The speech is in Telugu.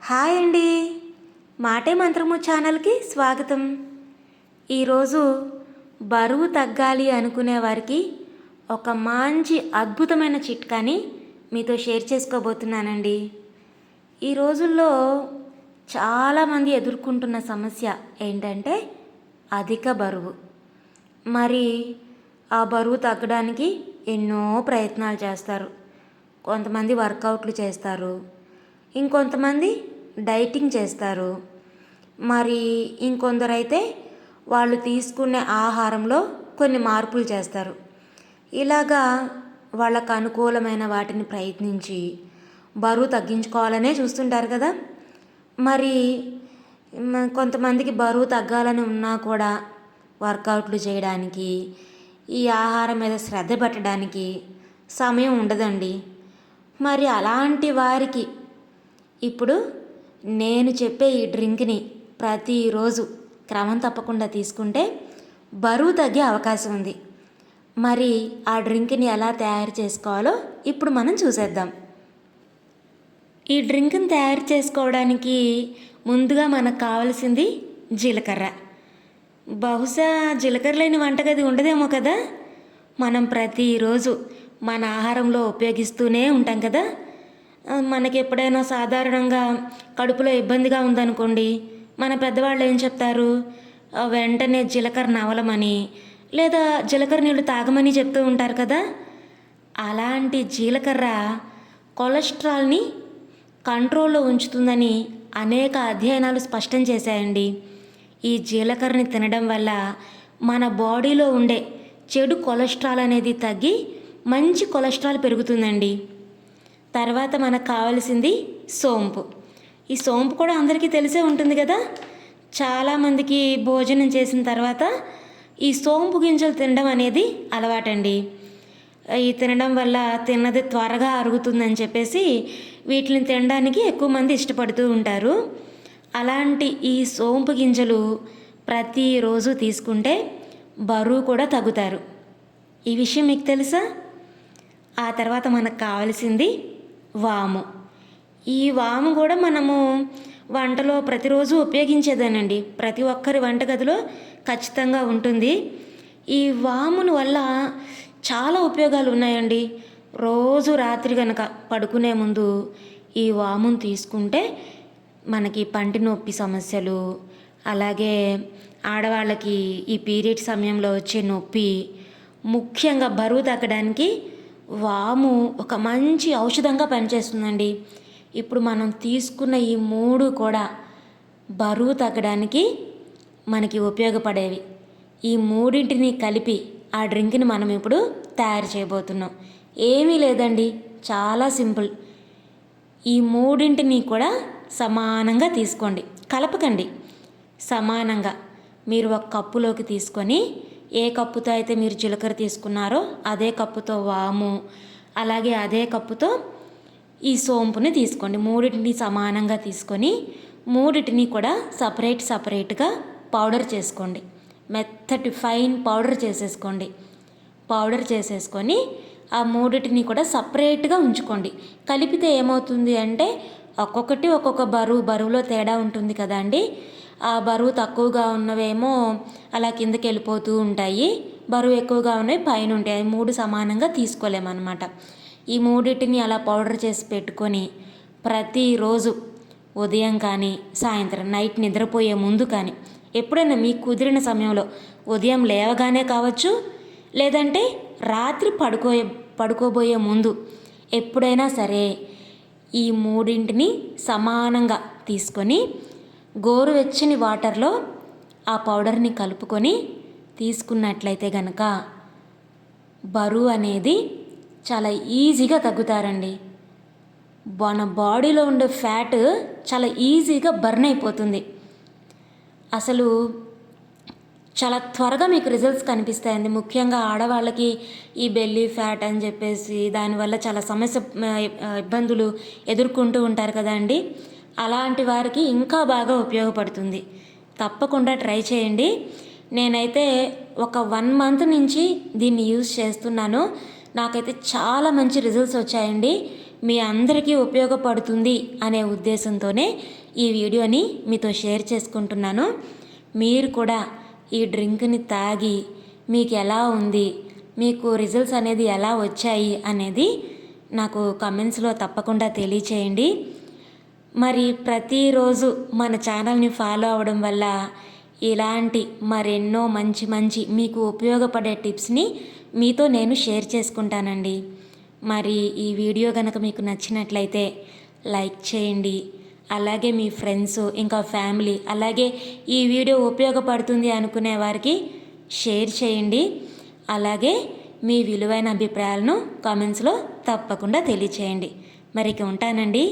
హాయ్ అండి. మాటే మంత్రము ఛానల్కి స్వాగతం. ఈరోజు బరువు తగ్గాలి అనుకునే వారికి ఒక మంచి అద్భుతమైన చిట్కాని మీతో షేర్ చేసుకోబోతున్నానండి. ఈ రోజుల్లో చాలామంది ఎదుర్కొంటున్న సమస్య ఏంటంటే అధిక బరువు. మరి ఆ బరువు తగ్గడానికి ఎన్నో ప్రయత్నాలు చేస్తారు. కొంతమంది వర్కౌట్లు చేస్తారు, ఇంకొంతమంది డైటింగ్ చేస్తారు, మరి ఇంకొందరైతే వాళ్ళు తీసుకునే ఆహారంలో కొన్ని మార్పులు చేస్తారు. ఇలాగా వాళ్ళకు అనుకూలమైన వాటిని ప్రయత్నించి బరువు తగ్గించుకోవాలనే చూస్తుంటారు కదా. మరి కొంతమందికి బరువు తగ్గాలని ఉన్నా కూడా వర్కౌట్లు చేయడానికి, ఈ ఆహారం మీద శ్రద్ధ పెట్టడానికి సమయం ఉండదండి. మరి అలాంటి వారికి ఇప్పుడు నేను చెప్పే ఈ డ్రింక్ని ప్రతిరోజు క్రమం తప్పకుండా తీసుకుంటే బరువు తగ్గే అవకాశం ఉంది. మరి ఆ డ్రింక్ని ఎలా తయారు చేసుకోవాలో ఇప్పుడు మనం చూసేద్దాం. ఈ డ్రింక్ని తయారు చేసుకోవడానికి ముందుగా మనకు కావాల్సింది జీలకర్ర. బహుశా జీలకర్ర లేని వంటగది ఉండదేమో కదా. మనం ప్రతిరోజు మన ఆహారంలో ఉపయోగిస్తూనే ఉంటాం కదా. మనకి ఎప్పుడైనా సాధారణంగా కడుపులో ఇబ్బందిగా ఉందనుకోండి, మన పెద్దవాళ్ళు ఏం చెప్తారు, వెంటనే జీలకర్ర నవలమని లేదా జీలకర్ర నీళ్ళు తాగమని చెప్తూ ఉంటారు కదా. అలాంటి జీలకర్ర కొలెస్ట్రాల్ని కంట్రోల్లో ఉంచుతుందని అనేక అధ్యయనాలు స్పష్టం చేశాయండి. ఈ జీలకర్రని తినడం వల్ల మన బాడీలో ఉండే చెడు కొలెస్ట్రాల్ అనేది తగ్గి మంచి కొలెస్ట్రాల్ పెరుగుతుందండి. తర్వాత మనకు కావాల్సింది సోంపు. ఈ సోంపు కూడా అందరికీ తెలిసే ఉంటుంది కదా. చాలామందికి భోజనం చేసిన తర్వాత ఈ సోంపు గింజలు తినడం అనేది అలవాటండి. ఈ తినడం వల్ల తిన్నది త్వరగా అరుగుతుందని చెప్పేసి వీటిని తినడానికి ఎక్కువ మంది ఇష్టపడుతూ ఉంటారు. అలాంటి ఈ సోంపు గింజలు ప్రతిరోజు తీసుకుంటే బరువు కూడా తగ్గుతారు. ఈ విషయం మీకు తెలుసా? ఆ తర్వాత మనకు కావాల్సింది వాము. ఈ వాము కూడా మనము వంటలో ప్రతిరోజు ఉపయోగించేదేనండి. ప్రతి ఒక్కరి వంటగదిలో ఖచ్చితంగా ఉంటుంది. ఈ వామును వల్ల చాలా ఉపయోగాలు ఉన్నాయండి. రోజు రాత్రి కనుక పడుకునే ముందు ఈ వామును తీసుకుంటే మనకి పంటి నొప్పి సమస్యలు, అలాగే ఆడవాళ్ళకి ఈ పీరియడ్ సమయంలో వచ్చే నొప్పి, ముఖ్యంగా బరువు తగ్గడానికి వాము ఒక మంచి ఔషధంగా పనిచేస్తుందండి. ఇప్పుడు మనం తీసుకున్న ఈ మూడు కూడా బరువు తగ్గడానికి మనకి ఉపయోగపడేవి. ఈ మూడింటిని కలిపి ఆ డ్రింక్ని మనం ఇప్పుడు తయారు చేయబోతున్నాం. ఏమీ లేదండి, చాలా సింపుల్. ఈ మూడింటిని కూడా సమానంగా తీసుకోండి, కలపకండి. సమానంగా మీరు ఒక కప్పులోకి తీసుకొని, ఏ కప్పుతో అయితే మీరు జీలకర్ర తీసుకున్నారో అదే కప్పుతో వాము, అలాగే అదే కప్పుతో ఈ సోంపుని తీసుకోండి. మూడింటిని సమానంగా తీసుకొని మూడింటిని కూడా సపరేట్గా పౌడర్ చేసుకోండి. మెత్తటి ఫైన్ పౌడర్ చేసేసుకోండి. పౌడర్ చేసేసుకొని ఆ మూడింటిని కూడా సపరేట్గా ఉంచుకోండి. కలిపితే ఏమవుతుంది అంటే ఒక్కొక్కటి ఒక్కొక్క బరువులో తేడా ఉంటుంది కదా అండి. ఆ బరువు తక్కువగా ఉన్నవేమో అలా కిందకి వెళ్ళిపోతూ ఉంటాయి, బరువు ఎక్కువగా ఉన్నవి పైన ఉంటాయి. అవి మూడు సమానంగా తీసుకోలేమన్నమాట. ఈ మూడింటిని అలా పౌడర్ చేసి పెట్టుకొని ప్రతిరోజు ఉదయం కానీ, సాయంత్రం నైట్ నిద్రపోయే ముందు కానీ, ఎప్పుడైనా మీకు కుదిరిన సమయంలో ఉదయం లేవగానే కావచ్చు, లేదంటే రాత్రి పడుకోబోయే ముందు ఎప్పుడైనా సరే ఈ మూడింటిని సమానంగా తీసుకొని గోరువెచ్చని వాటర్లో ఆ పౌడర్ని కలుపుకొని తీసుకున్నట్లయితే గనక బరువు అనేది చాలా ఈజీగా తగ్గుతారండి. మన బాడీలో ఉండే ఫ్యాట్ చాలా ఈజీగా బర్న్ అయిపోతుంది. అసలు చాలా త్వరగా మీకు రిజల్ట్స్ కనిపిస్తాయండి. ముఖ్యంగా ఆడవాళ్ళకి ఈ బెల్లీ ఫ్యాట్ అని చెప్పేసి దానివల్ల చాలా ఇబ్బందులు ఎదుర్కొంటూ ఉంటారు కదా అండి. అలాంటి వారికి ఇంకా బాగా ఉపయోగపడుతుంది. తప్పకుండా ట్రై చేయండి. నేనైతే ఒక 1 month నుంచి దీన్ని యూజ్ చేస్తున్నాను. నాకైతే చాలా మంచి రిజల్ట్స్ వచ్చాయండి. మీ అందరికీ ఉపయోగపడుతుంది అనే ఉద్దేశంతోనే ఈ వీడియోని మీతో షేర్ చేసుకుంటున్నాను. మీరు కూడా ఈ డ్రింక్ని తాగి మీకు ఎలా ఉంది, మీకు రిజల్ట్స్ అనేది ఎలా వచ్చాయి అనేది నాకు కమెంట్స్లో తప్పకుండా తెలియచేయండి. మరి ప్రతిరోజు మన ఛానల్ని ఫాలో అవ్వడం వల్ల ఇలాంటి మరెన్నో మంచి మంచి మీకు ఉపయోగపడే టిప్స్ని మీతో నేను షేర్ చేసుకుంటానండి. మరి ఈ వీడియో కనుక మీకు నచ్చినట్లయితే లైక్ చేయండి. అలాగే మీ ఫ్రెండ్స్ ఇంకా ఫ్యామిలీ, అలాగే ఈ వీడియో ఉపయోగపడుతుంది అనుకునే వారికి షేర్ చేయండి. అలాగే మీ విలువైన అభిప్రాయాలను కామెంట్స్లో తప్పకుండా తెలియచేయండి. మరి ఇక ఉంటానండి.